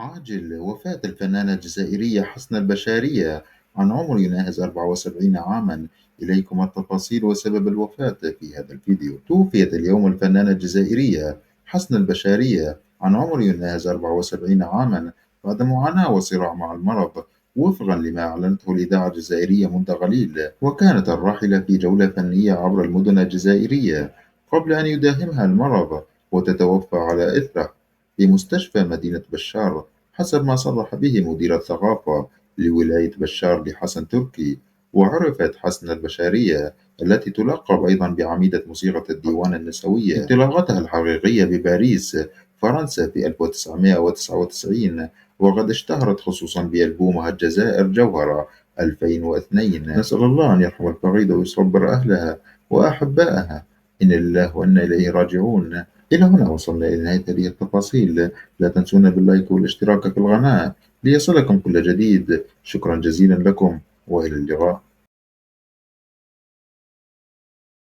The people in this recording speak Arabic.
عاجل وفاة الفنانة الجزائرية حسن البشارية عن عمر يناهز 74 عاما. إليكم التفاصيل وسبب الوفاة في هذا الفيديو. توفيت اليوم الفنانة الجزائرية حسن البشارية عن عمر يناهز 74 عاما بعد معاناة وصراع مع المرض، وفقا لما أعلنته الإذاعة الجزائرية منذ قليل. وكانت الراحلة في جولة فنية عبر المدن الجزائرية قبل أن يداهمها المرض وتتوفى على إثره في مستشفى مدينة بشار، حسب ما صرح به مدير الثقافة لولاية بشار لحسن تركي. وعرفت حسن البشارية التي تلقب أيضا بعميدة موسيقى الديوان النسوية انطلاقتها الحقيقية بباريس فرنسا في 1999، وقد اشتهرت خصوصا بألبومها الجزائر جوهرة 2002. نسأل الله أن يرحم الفقيدة ويصبر أهلها وأحبائها. إن لله وإنا إليه راجعون. إلى هنا وصلنا إلى نهاية هذه التفاصيل. لا تنسونا باللايك والاشتراك في القناة ليصلكم كل جديد. شكرا جزيلا لكم وإلى اللقاء.